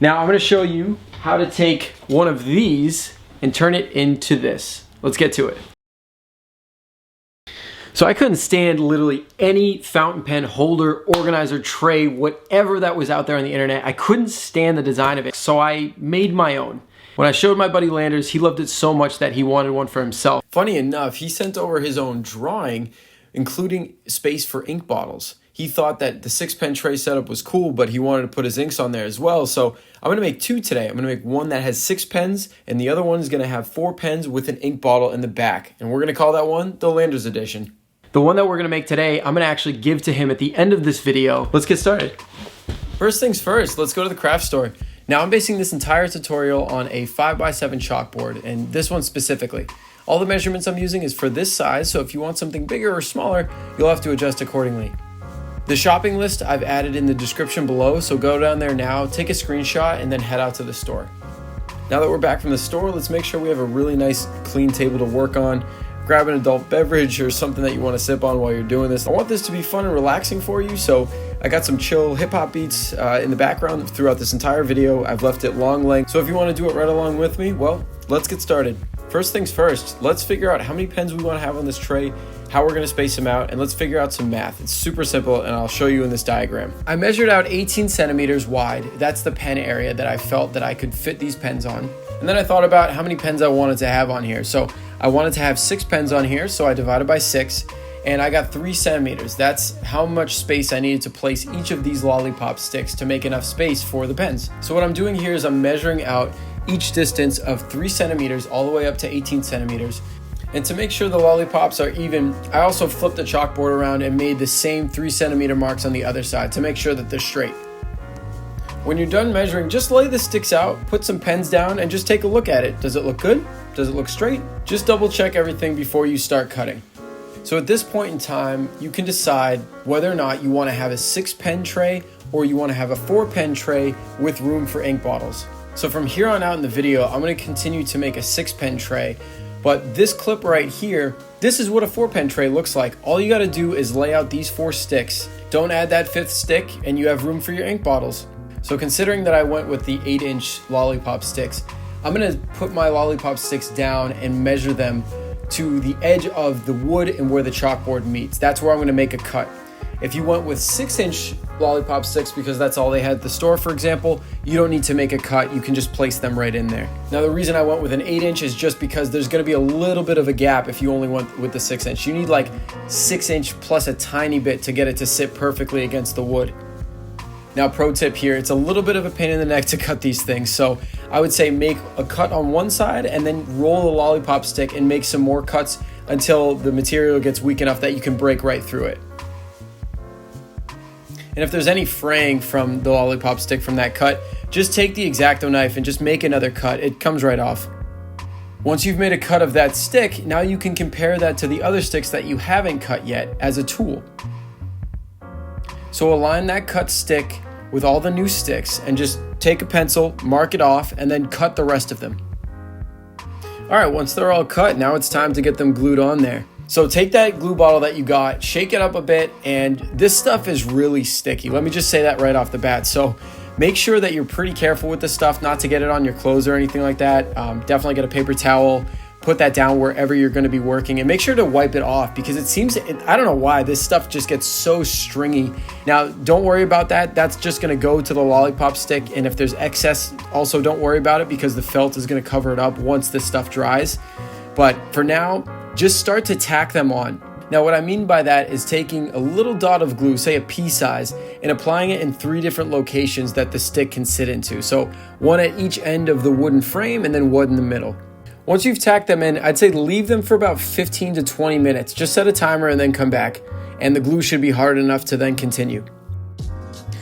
Now I'm gonna show you how to take one of these and turn it into this. Let's get to it. So I couldn't stand literally any fountain pen holder, organizer, tray, whatever that was out there on the internet. I couldn't stand the design of it, so I made my own. When I showed my buddy Landers, he loved it so much that he wanted one for himself. Funny enough, he sent over his own drawing, including space for ink bottles. He thought that the 6-pen tray setup was cool, but he wanted to put his inks on there as well. So I'm gonna make two today. I'm gonna make one that has 6 pens, and the other one is gonna have 4 pens with an ink bottle in the back. And we're gonna call that one the Landers edition. The one that we're gonna make today, I'm gonna actually give to him at the end of this video. Let's get started. First things first, let's go to the craft store. Now I'm basing this entire tutorial on a 5x7 chalkboard, and this one specifically. All the measurements I'm using is for this size, so if you want something bigger or smaller, you'll have to adjust accordingly. The shopping list I've added in the description below, so go down there now, take a screenshot, and then head out to the store. Now that we're back from the store, let's make sure we have a really nice clean table to work on. Grab an adult beverage or something that you want to sip on while you're doing this. I want this to be fun and relaxing for you, so I got some chill hip-hop beats in the background throughout this entire video. I've left it long length, so if you want to do it right along with me, well, let's get started. First things first, let's figure out how many pens we want to have on this tray, how we're going to space them out, and let's figure out some math. It's super simple, and I'll show you in this diagram. I measured out 18 centimeters wide. That's the pen area that I felt that I could fit these pens on. And then I thought about how many pens I wanted to have on here. So I wanted to have 6 pens on here, so I divided by 6, and I got 3 centimeters. That's how much space I needed to place each of these lollipop sticks to make enough space for the pens. So what I'm doing here is I'm measuring out each distance of 3 centimeters all the way up to 18 centimeters. And to make sure the lollipops are even, I also flipped the chalkboard around and made the same 3 centimeter marks on the other side to make sure that they're straight. When you're done measuring, just lay the sticks out, put some pens down, and just take a look at it. Does it look good? Does it look straight? Just double check everything before you start cutting. So at this point in time, you can decide whether or not you want to have a 6-pen tray or you want to have a 4-pen tray with room for ink bottles. So from here on out in the video, I'm going to continue to make a 6-pen tray. But this clip right here, this is what a 4-pen tray looks like. All you got to do is lay out these 4 sticks. Don't add that 5th stick, and you have room for your ink bottles. So considering that I went with the 8-inch lollipop sticks, I'm gonna put my lollipop sticks down and measure them to the edge of the wood and where the chalkboard meets. That's where I'm gonna make a cut. If you went with 6-inch lollipop sticks, because that's all they had at the store, for example, you don't need to make a cut. You can just place them right in there. Now, the reason I went with an 8-inch is just because there's gonna be a little bit of a gap if you only went with the 6-inch. You need like 6-inch plus a tiny bit to get it to sit perfectly against the wood. Now, pro tip here, it's a little bit of a pain in the neck to cut these things, so I would say make a cut on one side and then roll the lollipop stick and make some more cuts until the material gets weak enough that you can break right through it. And if there's any fraying from the lollipop stick from that cut, just take the X-Acto knife and just make another cut. It comes right off. Once you've made a cut of that stick, now you can compare that to the other sticks that you haven't cut yet as a tool. So align that cut stick with all the new sticks and just take a pencil, mark it off, and then cut the rest of them. All right, once they're all cut, now it's time to get them glued on there. So take that glue bottle that you got, shake it up a bit, and this stuff is really sticky. Let me just say that right off the bat. So make sure that you're pretty careful with this stuff, not to get it on your clothes or anything like that. Definitely get a paper towel, put that down wherever you're going to be working, and make sure to wipe it off because I don't know why this stuff just gets so stringy. Now, don't worry about that. That's just going to go to the lollipop stick, and if there's excess, also don't worry about it because the felt is going to cover it up once this stuff dries. But for now, just start to tack them on. Now, what I mean by that is taking a little dot of glue, say a pea size, and applying it in 3 different locations that the stick can sit into. So one at each end of the wooden frame and then one in the middle. Once you've tacked them in, I'd say leave them for about 15 to 20 minutes. Just set a timer and then come back. And the glue should be hard enough to then continue.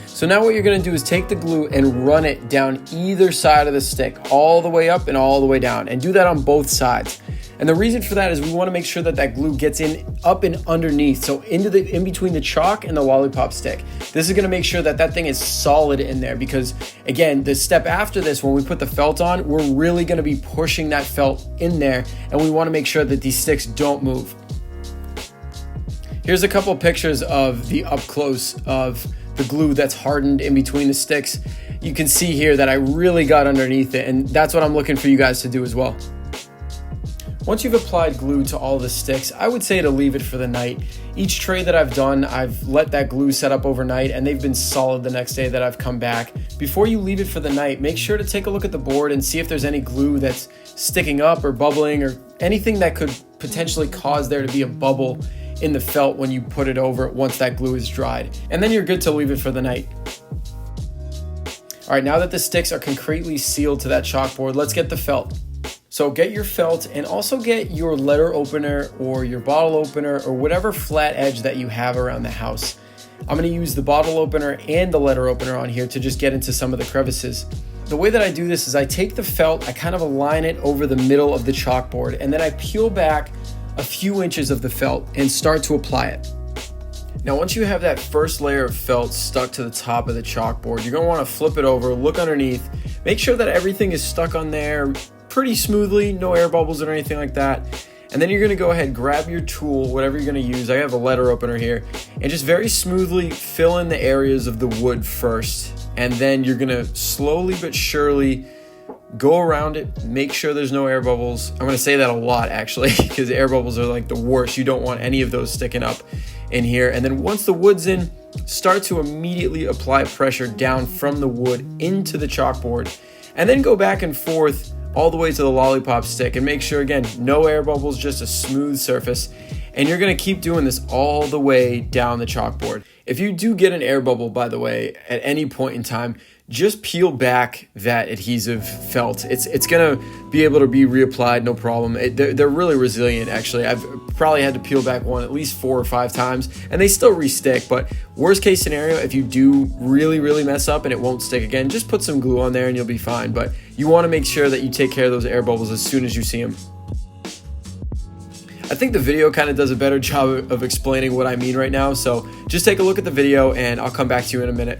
So now what you're gonna do is take the glue and run it down either side of the stick, all the way up and all the way down. And do that on both sides. And the reason for that is we wanna make sure that that glue gets up and underneath. So in between the chalk and the lollipop stick. This is gonna make sure that that thing is solid in there because again, the step after this, when we put the felt on, we're really gonna be pushing that felt in there and we wanna make sure that these sticks don't move. Here's a couple pictures of the up close of the glue that's hardened in between the sticks. you can see here that I really got underneath it, and that's what I'm looking for you guys to do as well. Once you've applied glue to all the sticks, I would say to leave it for the night. Each tray that I've done, I've let that glue set up overnight and they've been solid the next day that I've come back. Before you leave it for the night, make sure to take a look at the board and see if there's any glue that's sticking up or bubbling or anything that could potentially cause there to be a bubble in the felt when you put it over once that glue is dried. And then you're good to leave it for the night. All right, now that the sticks are concretely sealed to that chalkboard, let's get the felt. So get your felt and also get your letter opener or your bottle opener or whatever flat edge that you have around the house. I'm going to use the bottle opener and the letter opener on here to just get into some of the crevices. The way that I do this is I take the felt, I kind of align it over the middle of the chalkboard, and then I peel back a few inches of the felt and start to apply it. Now, once you have that first layer of felt stuck to the top of the chalkboard, you're going to want to flip it over, look underneath, make sure that everything is stuck on there pretty smoothly, no air bubbles or anything like that. And then you're going to go ahead, grab your tool, whatever you're going to use. I have a letter opener here, and just very smoothly fill in the areas of the wood first. And then you're going to slowly but surely go around it, make sure there's no air bubbles. I'm going to say that a lot actually, because air bubbles are like the worst. You don't want any of those sticking up in here. And then once the wood's in, start to immediately apply pressure down from the wood into the chalkboard, and then go back and forth all the way to the lollipop stick and make sure, again, no air bubbles, just a smooth surface. And you're going to keep doing this all the way down the chalkboard. If you do get an air bubble, by the way, at any point in time, just peel back that adhesive felt. It's going to be able to be reapplied, no problem. They're really resilient, actually. I've probably had to peel back one at least 4 or 5 times, and they still re-stick. But worst case scenario, if you do really mess up and it won't stick again, just put some glue on there and you'll be fine. But you want to make sure that you take care of those air bubbles as soon as you see them. I think the video kind of does a better job of explaining what I mean right now, so just take a look at the video and I'll come back to you in a minute.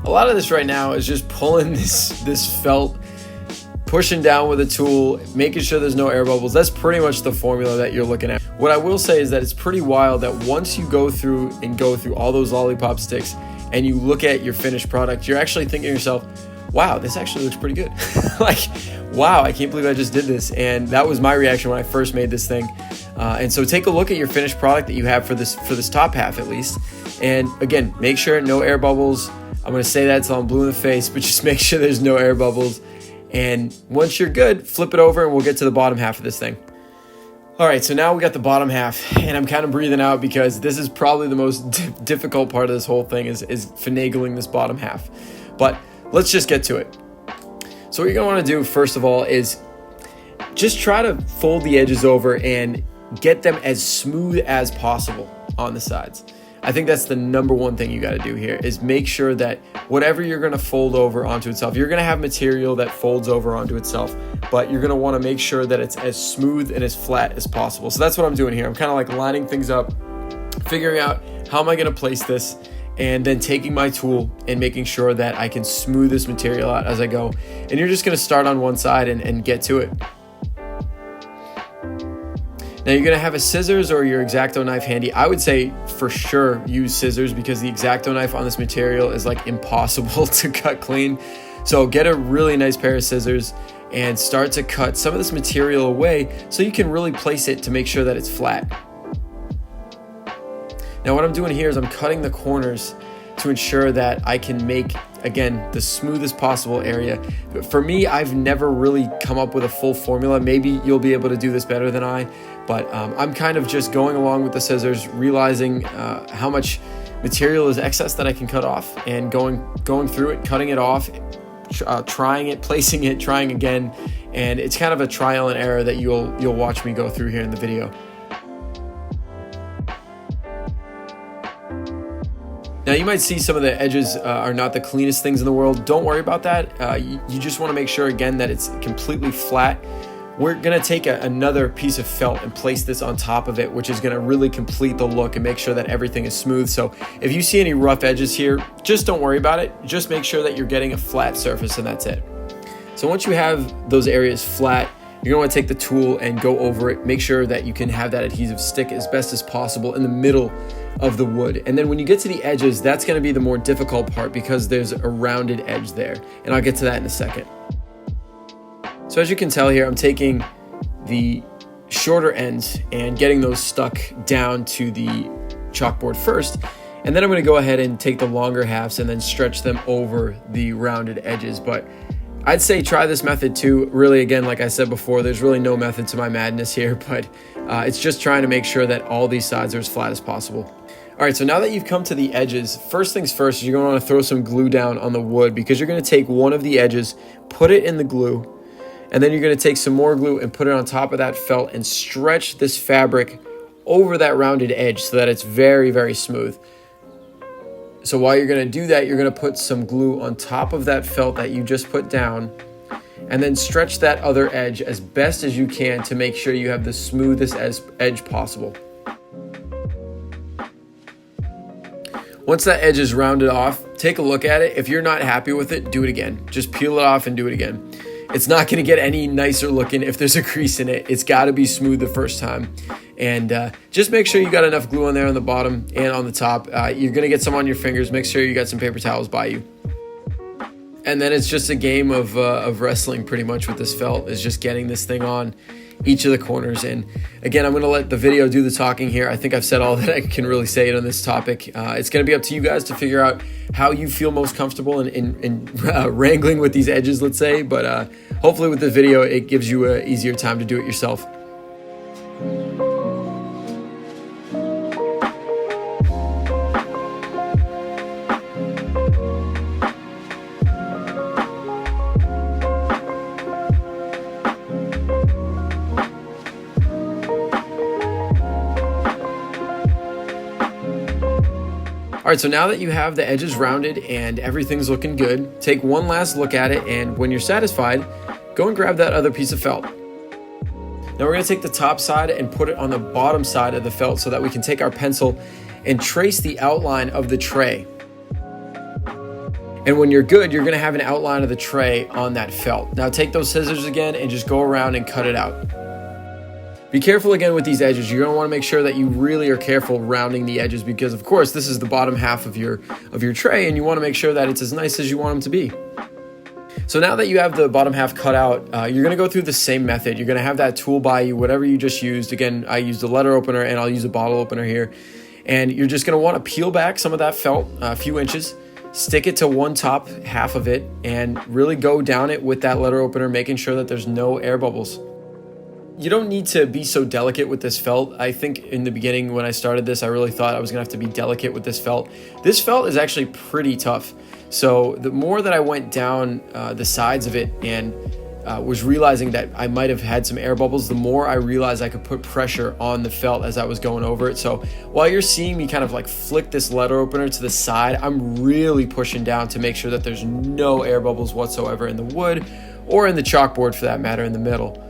A lot of this right now is just pulling this felt, pushing down with a tool, making sure there's no air bubbles. That's pretty much the formula that you're looking at. What I will say is that it's pretty wild that once you go through all those lollipop sticks and you look at your finished product, you're actually thinking to yourself, wow, this actually looks pretty good. Like, wow, I can't believe I just did this. And that was my reaction when I first made this thing. And so take a look at your finished product that you have for this top half at least. And again, make sure no air bubbles. I'm going to say that till I'm blue in the face, but just make sure there's no air bubbles. And once you're good, flip it over and we'll get to the bottom half of this thing. All right, so now we got the bottom half, and I'm kind of breathing out because this is probably the most difficult part of this whole thing is finagling this bottom half. But let's just get to it. So what you're going to want to do, first of all, is just try to fold the edges over and get them as smooth as possible on the sides. I think that's the number one thing you got to do here is make sure that whatever you're going to fold over onto itself, you're going to have material that folds over onto itself, but you're going to want to make sure that it's as smooth and as flat as possible. So that's what I'm doing here. I'm kind of like lining things up, figuring out how am I going to place this, and then taking my tool and making sure that I can smooth this material out as I go. And you're just going to start on one side and get to it. Now you're going to have a scissors or your X-Acto knife handy. I would say for sure use scissors because the X-Acto knife on this material is like impossible to cut clean. So get a really nice pair of scissors and start to cut some of this material away so you can really place it to make sure that it's flat. Now what I'm doing here is I'm cutting the corners to ensure that I can make, again, the smoothest possible area. For me, I've never really come up with a full formula. Maybe you'll be able to do this better than I, but I'm kind of just going along with the scissors, realizing how much material is excess that I can cut off, and going through it, cutting it off, trying it, placing it, trying again, and it's kind of a trial and error that you'll watch me go through here in the video. Now you might see some of the edges are not the cleanest things in the world. Don't worry about that. You just want to make sure, again, that it's completely flat. We're going to take another piece of felt and place this on top of it, which is going to really complete the look and make sure that everything is smooth. So if you see any rough edges here, just don't worry about it. Just make sure that you're getting a flat surface, and that's it. So once you have those areas flat, you're going to want to take the tool and go over it. Make sure that you can have that adhesive stick as best as possible in the middle of the wood. And then when you get to the edges, that's going to be the more difficult part because there's a rounded edge there. And I'll get to that in a second. So as you can tell here, I'm taking the shorter ends and getting those stuck down to the chalkboard first. And then I'm going to go ahead and take the longer halves and then stretch them over the rounded edges. But I'd say try this method too. Really, again, like I said before, there's really no method to my madness here, but it's just trying to make sure that all these sides are as flat as possible. All right, so now that you've come to the edges, first things first, you're going to want to throw some glue down on the wood, because you're going to take one of the edges, put it in the glue, and then you're going to take some more glue and put it on top of that felt and stretch this fabric over that rounded edge so that it's very, very smooth. So while you're going to do that, you're going to put some glue on top of that felt that you just put down, and then stretch that other edge as best as you can to make sure you have the smoothest edge possible. Once that edge is rounded off, take a look at it. If you're not happy with it, do it again. Just peel it off and do it again. It's not going to get any nicer looking if there's a crease in it. It's got to be smooth the first time. And just make sure you got enough glue on there on the bottom and on the top. You're going to get some on your fingers. Make sure you got some paper towels by you. And then it's just a game of wrestling pretty much with this felt, is just getting this thing on each of the corners. And again, I'm going to let the video do the talking here. I think I've said all that I can really say on this topic. It's going to be up to you guys to figure out how you feel most comfortable in wrangling with these edges, let's say. But hopefully with the video, it gives you an easier time to do it yourself. All right, so now that you have the edges rounded and everything's looking good, take one last look at it, and when you're satisfied, go and grab that other piece of felt. Now we're going to take the top side and put it on the bottom side of the felt so that we can take our pencil and trace the outline of the tray. And when you're good, you're going to have an outline of the tray on that felt. Now take those scissors again and just go around and cut it out. Be careful again with these edges. You're going to want to make sure that you really are careful rounding the edges, because of course this is the bottom half of your tray, and you want to make sure that it's as nice as you want them to be. So now that you have the bottom half cut out, you're going to go through the same method. You're going to have that tool by you, whatever you just used. Again, I used a letter opener and I'll use a bottle opener here. And you're just going to want to peel back some of that felt, a few inches, stick it to one top half of it, and really go down it with that letter opener, making sure that there's no air bubbles. You don't need to be so delicate with this felt. I think in the beginning when I started this, I really thought I was gonna have to be delicate with this felt. This felt is actually pretty tough. So the more that I went down the sides of it and was realizing that I might have had some air bubbles, the more I realized I could put pressure on the felt as I was going over it. So while you're seeing me kind of like flick this letter opener to the side, I'm really pushing down to make sure that there's no air bubbles whatsoever in the wood, or in the chalkboard for that matter, in the middle.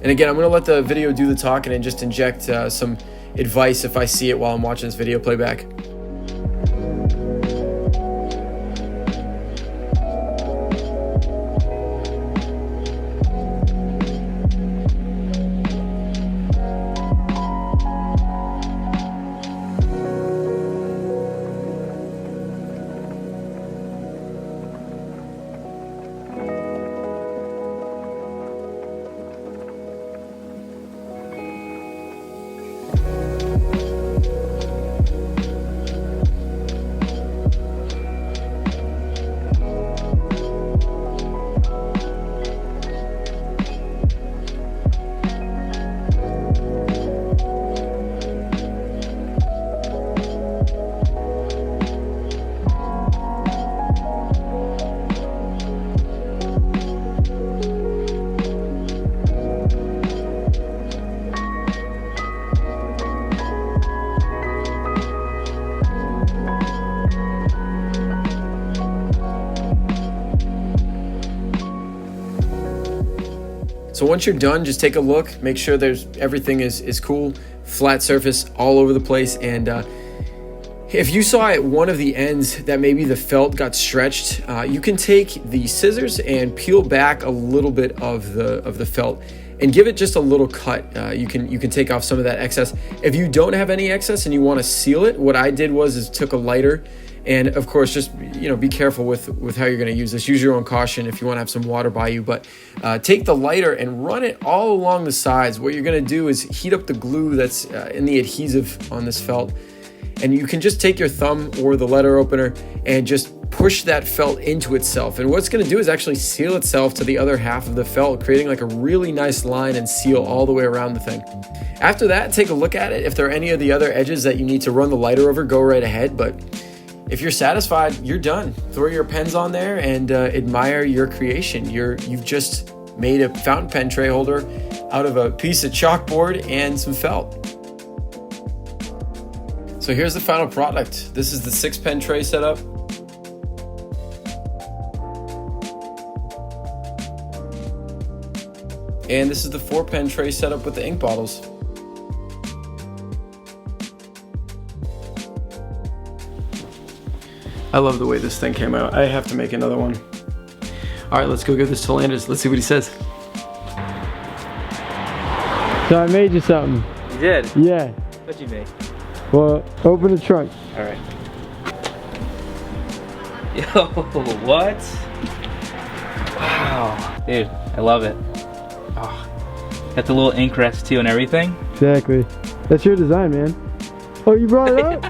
And again, I'm going to let the video do the talking and just inject some advice if I see it while I'm watching this video playback. So once you're done, just take a look, make sure everything is cool, flat surface all over the place. And if you saw at one of the ends that maybe the felt got stretched, you can take the scissors and peel back a little bit of the felt and give it just a little cut. You can take off some of that excess. If you don't have any excess and you want to seal it, what I did is took a lighter, and of course, just be careful with how you're going to use this. Use your own caution if you want to have some water by you. But take the lighter and run it all along the sides. What you're going to do is heat up the glue that's in the adhesive on this felt. And you can just take your thumb or the letter opener and just push that felt into itself. And what it's gonna do is actually seal itself to the other half of the felt, creating like a really nice line and seal all the way around the thing. After that, take a look at it. If there are any of the other edges that you need to run the lighter over, go right ahead. But if you're satisfied, you're done. Throw your pens on there and admire your creation. You've just made a fountain pen tray holder out of a piece of chalkboard and some felt. So here's the final product. This is the 6-pen tray setup. And this is the 4-pen tray setup with the ink bottles. I love the way this thing came out. I have to make another one. All right, let's go give this to Landers. Let's see what he says. So I made you something. You did? Yeah. What'd you make? Well, open the trunk. All right. Yo, what? Wow, dude, I love it. Oh, got the little ink rest too and everything. Exactly. That's your design, man. Oh, you brought it up?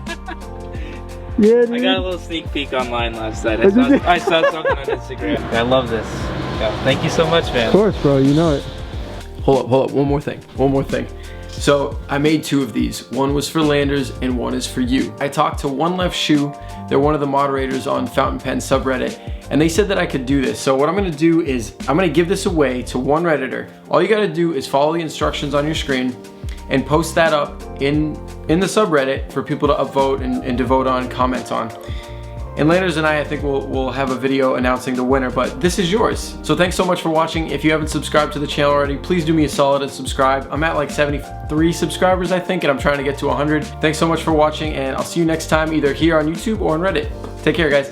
Yeah, dude. I got a little sneak peek online last night. I saw something on Instagram. I love this. Yeah, thank you so much, man. Of course, bro. You know it. Hold up. One more thing. So I made 2 of these. One was for Landers and one is for you. I talked to One Left Shoe. They're one of the moderators on Fountain Pen subreddit, and they said that I could do this. So what I'm gonna do is I'm gonna give this away to one Redditor. All you gotta do is follow the instructions on your screen and post that up in the subreddit for people to upvote and to vote on, comment on. And Landers and I think we'll have a video announcing the winner, but this is yours. So thanks so much for watching. If you haven't subscribed to the channel already, please do me a solid and subscribe. I'm at like 73 subscribers, I think, and I'm trying to get to 100. Thanks so much for watching, and I'll see you next time either here on YouTube or on Reddit. Take care, guys.